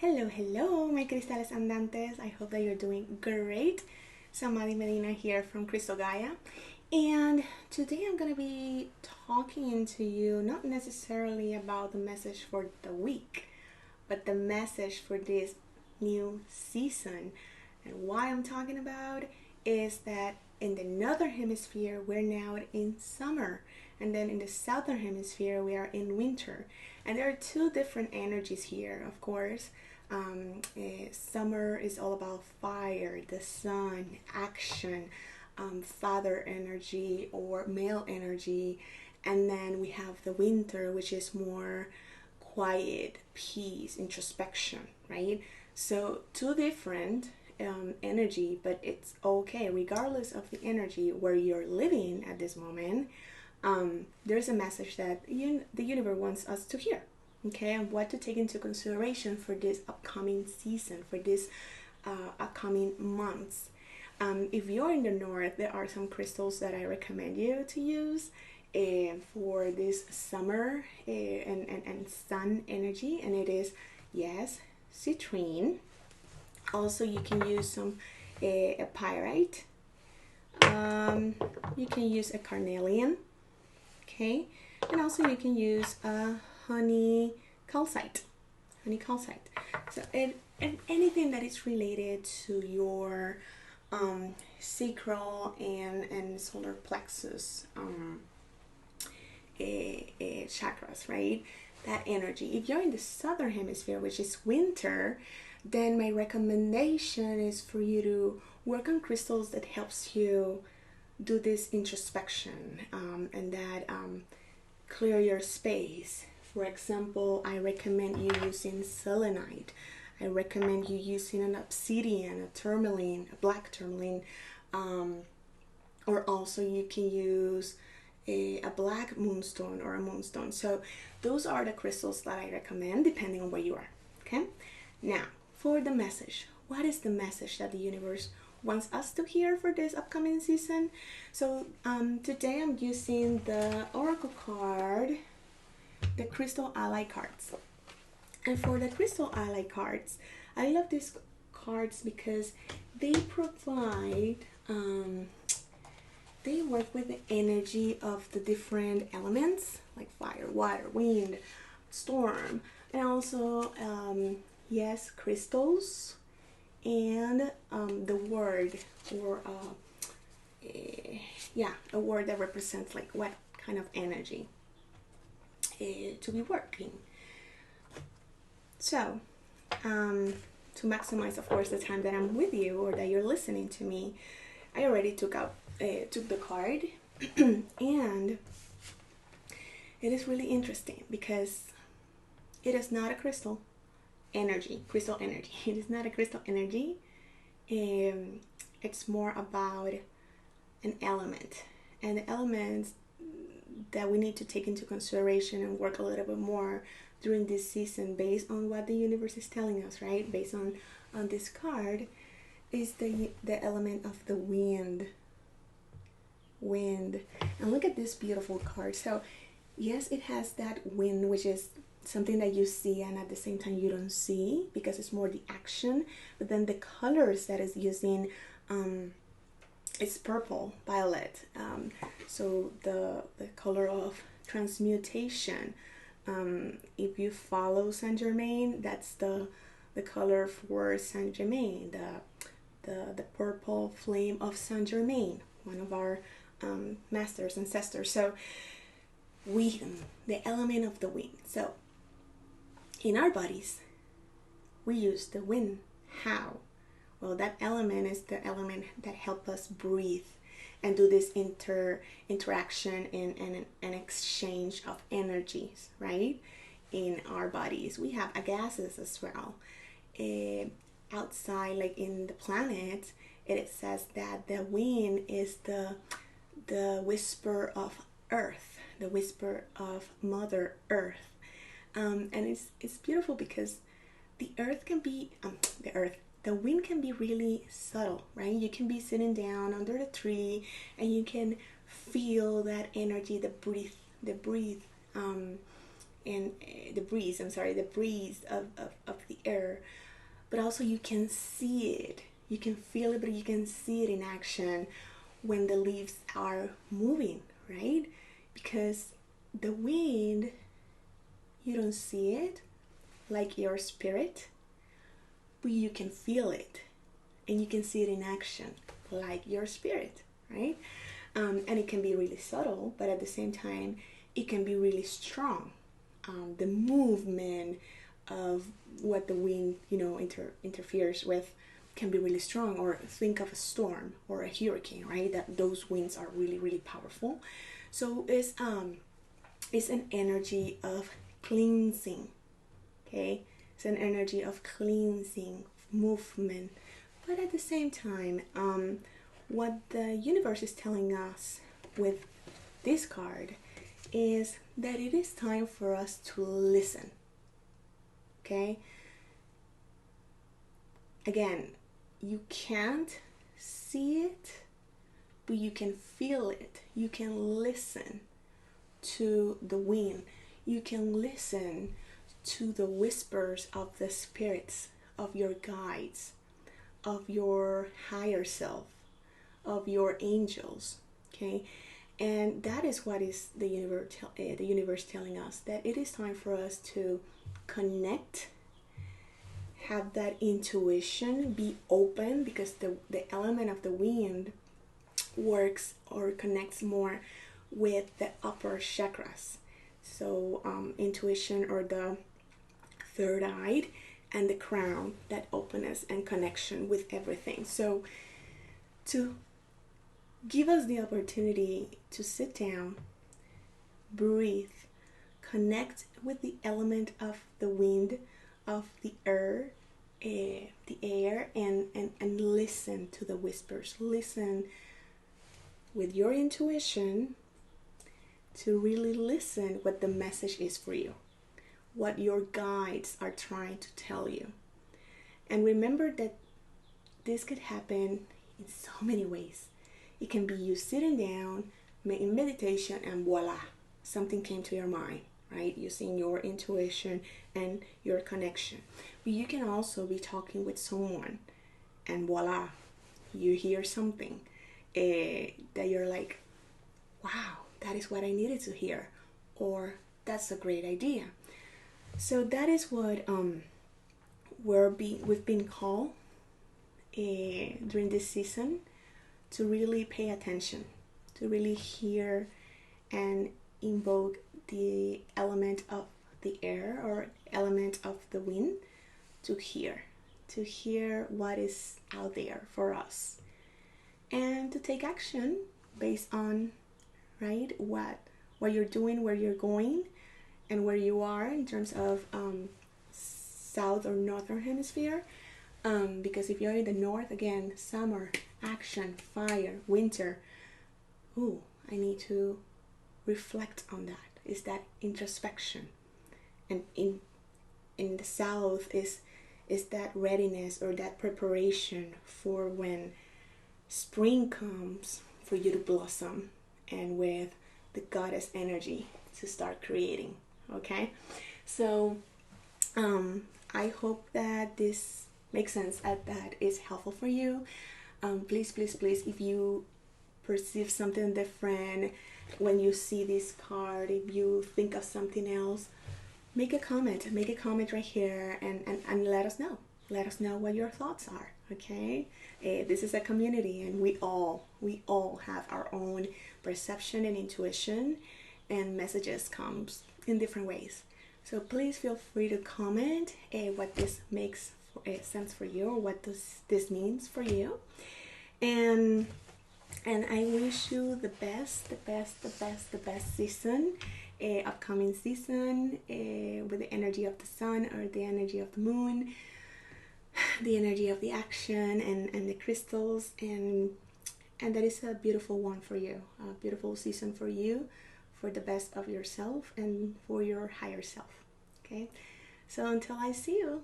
Hello, hello, my cristales andantes. I hope that you're doing great. Samadi Medina here from Crystal Gaia. And today I'm going to be talking to you not necessarily about the message for the week, but the message for this new season. And what I'm talking about is that in the northern hemisphere, we're now in summer. And then in the southern hemisphere, we are in winter. And there are two different energies here, of course. Summer is all about fire, the sun, action, father energy or male energy. And then we have the winter, which is more quiet, peace, introspection, right? So two different energy, but it's okay regardless of the energy where you're living at this moment. There's a message that the universe wants us to hear, okay, and what to take into consideration for this upcoming season, for this upcoming months. If you're in the north, there are some crystals that I recommend you to use for this summer and sun energy, and it is, yes, citrine. Also, you can use some a pyrite. You can use a carnelian. Okay, and also you can use a honey calcite. So and anything that is related to your sacral and solar plexus chakras, right? That energy. If you're in the southern hemisphere, which is winter, then my recommendation is for you to work on crystals that helps you do this introspection and that clear your space. For example, I recommend you using selenite. I recommend you using an obsidian, a tourmaline, a black tourmaline, or also you can use a black moonstone or a moonstone. So those are the crystals that I recommend depending on where you are. Okay, now for the message. What is the message that the universe wants us to hear for this upcoming season? So today I'm using the oracle card, the crystal ally cards. And for the crystal ally cards, I love these cards because they provide they work with the energy of the different elements like fire, water, wind, storm, and also yes, crystals, and the word or a word that represents like what kind of energy to be working. So to maximize, of course, the time that I'm with you or that you're listening to me, I already took the card and it is really interesting because it is not a crystal energy. It is not a crystal energy. It's more about an element, and the elements that we need to take into consideration and work a little bit more during this season based on what the universe is telling us, right? Based on this card is the element of the wind. And look at this beautiful card. So yes, it has that wind, which is something that you see and at the same time you don't see because it's more the action, but then the colors that is using it's purple, violet, so the color of transmutation. If you follow Saint Germain, that's the color for Saint Germain, the purple flame of Saint Germain, one of our masters, ancestors. So the element of the wind. So in our bodies, we use the wind. How? Well, that element is the element that helps us breathe and do this interaction and an exchange of energies, right? In our bodies. We have gases as well. Outside, like in the planet, it says that the wind is the whisper of Earth, the whisper of Mother Earth. And it's beautiful because the earth can be the wind can be really subtle, right? You can be sitting down under the tree and you can feel that energy, the breeze of the air but also you can see it. You can feel it, but you can see it in action when the leaves are moving, right? Because the wind, you don't see it like your spirit, but you can feel it and you can see it in action like your spirit, right? And it can be really subtle, but at the same time, it can be really strong. The movement of what the wind, interferes with can be really strong. Or think of a storm or a hurricane, right? That those winds are really, really powerful. So it's an energy of cleansing, okay? It's an energy of cleansing, movement. But at the same time, what the universe is telling us with this card is that it is time for us to listen, okay? Again, you can't see it, but you can feel it. You can listen to the wind. You can listen to the whispers of the spirits, of your guides, of your higher self, of your angels, okay? And that is what is the universe telling us, that it is time for us to connect, have that intuition, be open, because the element of the wind works or connects more with the upper chakras. So intuition, or the third eye, and the crown, that openness and connection with everything. So to give us the opportunity to sit down, breathe, connect with the element of the wind, of the air, and listen to the whispers. Listen with your intuition to really listen what the message is for you, what your guides are trying to tell you. And remember that this could happen in so many ways. It can be you sitting down in meditation and voila, something came to your mind, right? Using your intuition and your connection. But you can also be talking with someone and voila, you hear something that you're like, wow, that is what I needed to hear, or that's a great idea. So that is what we've been called during this season, to really pay attention, to really hear and invoke the element of the air or element of the wind, to hear what is out there for us, and to take action based on, right, what you're doing, where you're going, and where you are in terms of south or northern hemisphere. Because if you're in the north, again, summer, action, fire, winter. Ooh, I need to reflect on that. Is that introspection? And in the south is that readiness, or that preparation for when spring comes, for you to blossom, and with the goddess energy to start creating. Okay, so I hope that this makes sense, that is helpful for you. Please, if you perceive something different when you see this card, if you think of something else, make a comment right here, and let us know what your thoughts are. Okay, this is a community, and we all have our own perception and intuition, and messages comes in different ways. So please feel free to comment what this makes sense for you, or what this means for you. And I wish you the best season, upcoming season, with the energy of the sun, or the energy of the moon, the energy of the action, and the crystals, and that is a beautiful one for you, a beautiful season for you, for the best of yourself and for your higher self. Okay, so until I see you,